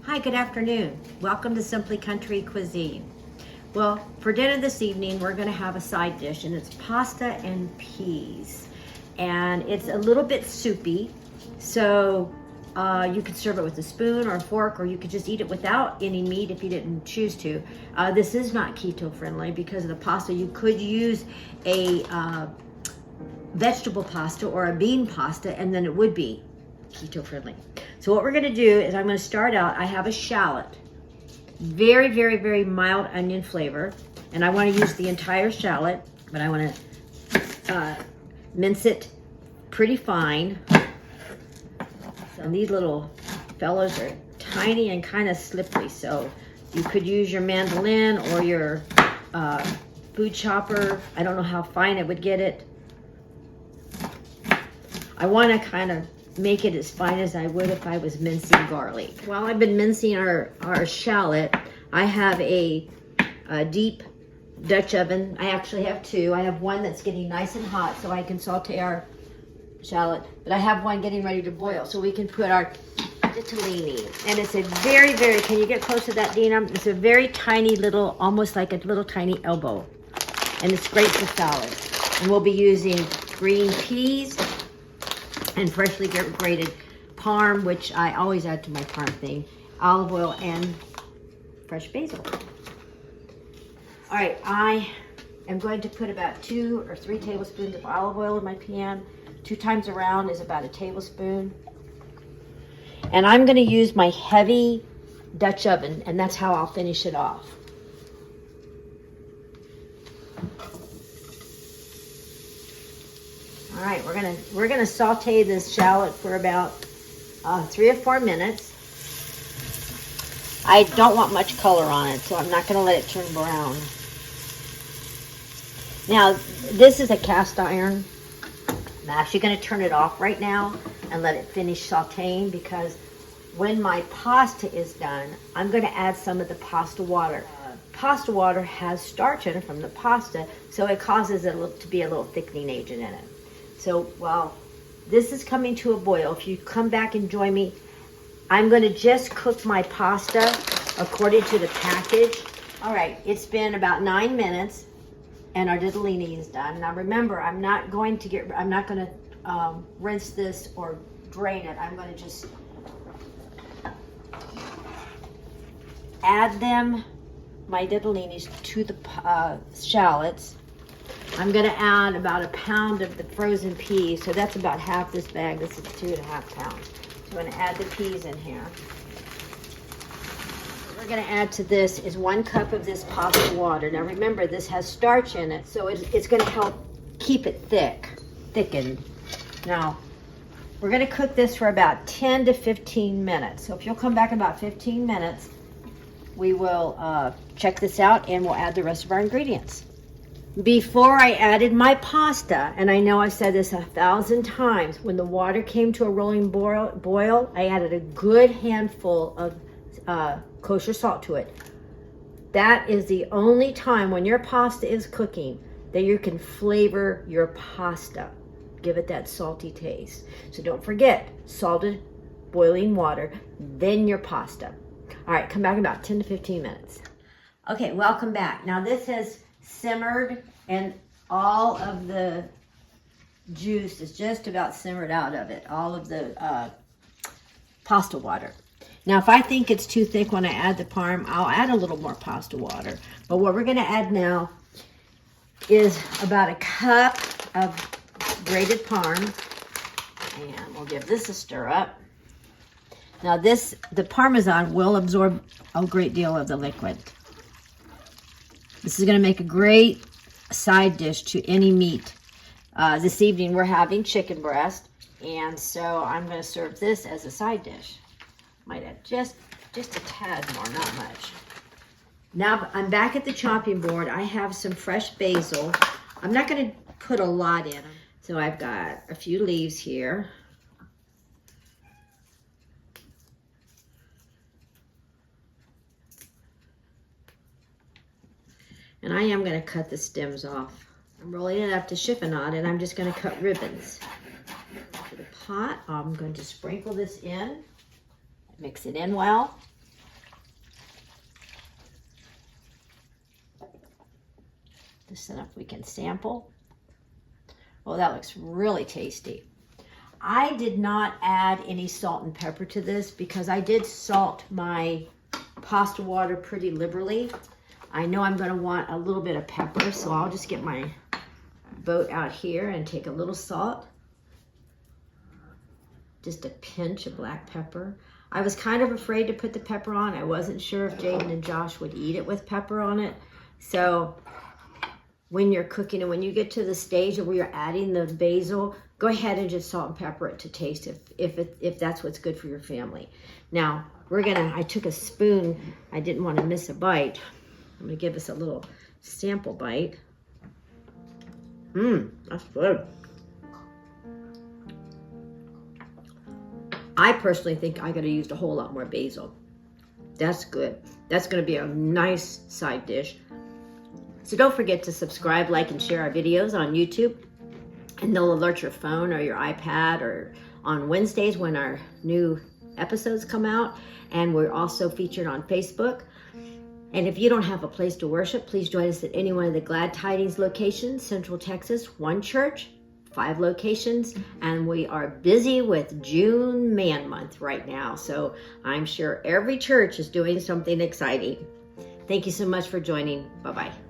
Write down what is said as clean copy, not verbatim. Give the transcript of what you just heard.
Hi, good afternoon. Welcome to Simply Country Cuisine. Well, for dinner this evening, we're going to have a side dish, and it's pasta and peas. And it's a little bit soupy, so you could serve it with a spoon or a fork, or you could just eat it without any meat if you didn't choose to. This is not keto friendly because of the pasta. You could use a vegetable pasta or a bean pasta, and then it would be keto friendly. So what we're going to do is I'm going to start out. I have a shallot, very, very, very mild onion flavor, and I want to use the entire shallot, but I want to mince it pretty fine. So these little fellows are tiny and kind of slippery, so you could use your mandolin or your food chopper. I don't know how fine it would get it. I want to kind of make it as fine as I would if I was mincing garlic. While I've been mincing our shallot, I have a deep Dutch oven. I actually have two. I have one that's getting nice and hot so I can saute our shallot, but I have one getting ready to boil so we can put our ditalini. And it's a very, very, can you get close to that, Dina? It's a very tiny little, almost like a little tiny elbow. And it's great for salad. And we'll be using green peas and freshly grated parm, which I always add to my parm thing, olive oil, and fresh basil. All right, I am going to put about 2 or 3 tablespoons of olive oil in my pan. 2 times around is about a tablespoon. And I'm gonna use my heavy Dutch oven, and that's how I'll finish it off. All right, we're gonna saute this shallot for about 3 or 4 minutes. I don't want much color on it, so I'm not gonna let it turn brown. Now, this is a cast iron. I'm actually gonna turn it off right now and let it finish sauteing, because when my pasta is done, I'm gonna add some of the pasta water. Pasta water has starch in it from the pasta, so it causes it to be a little thickening agent in it. So while this is coming to a boil, if you come back and join me, I'm going to just cook my pasta according to the package. All right, it's been about 9 minutes and our ditalini is done. Now remember, I'm not going to rinse this or drain it. I'm going to just add my ditalinis to the shallots. I'm gonna add about 1 pound of the frozen peas, so that's about half this bag. This is 2.5 pounds. So I'm gonna add the peas in here. What we're gonna add to this is 1 cup of this pasta water. Now remember, this has starch in it, so it's gonna help keep it thickened. Now, we're gonna cook this for about 10 to 15 minutes. So if you'll come back in about 15 minutes, we will check this out and we'll add the rest of our ingredients. Before I added my pasta, and I know I've said this 1,000 times, when the water came to a rolling boil, I added a good handful of kosher salt to it. That is the only time when your pasta is cooking that you can flavor your pasta. Give it that salty taste. So don't forget, salted boiling water, then your pasta. All right, come back in about 10 to 15 minutes. Okay, welcome back. Now this has simmered and all of the juice is just about simmered out of it, all of the pasta water. Now if I think it's too thick when I add the parm, I'll add a little more pasta water. But what we're gonna add now is about 1 cup of grated parm, and we'll give this a stir up. Now the Parmesan will absorb a great deal of the liquid. This is going to make a great side dish to any meat. This evening we're having chicken breast, and so I'm going to serve this as a side dish. Might add just a tad more, not much. Now I'm back at the chopping board. I have some fresh basil. I'm not going to put a lot in. So I've got a few leaves here. And I am going to cut the stems off. I'm rolling it up to chiffonade, and I'm just going to cut ribbons. To the pot, I'm going to sprinkle this in, mix it in well. This enough we can sample. Oh, that looks really tasty. I did not add any salt and pepper to this because I did salt my pasta water pretty liberally. I know I'm going to want a little bit of pepper, so I'll just get my boat out here and take a little salt. Just a pinch of black pepper. I was kind of afraid to put the pepper on. I wasn't sure if Jaden and Josh would eat it with pepper on it. So when you're cooking and when you get to the stage where you're adding the basil, go ahead and just salt and pepper it to taste if that's what's good for your family. Now, I took a spoon. I didn't want to miss a bite. I'm going to give us a little sample bite. That's good. I personally think I could have used a whole lot more basil. That's good. That's going to be a nice side dish. So don't forget to subscribe, like, and share our videos on YouTube. And they'll alert your phone or your iPad or on Wednesdays when our new episodes come out. And we're also featured on Facebook. And if you don't have a place to worship, please join us at any one of the Glad Tidings locations, Central Texas, one church, 5 locations, and we are busy with June Man Month right now. So I'm sure every church is doing something exciting. Thank you so much for joining. Bye-bye.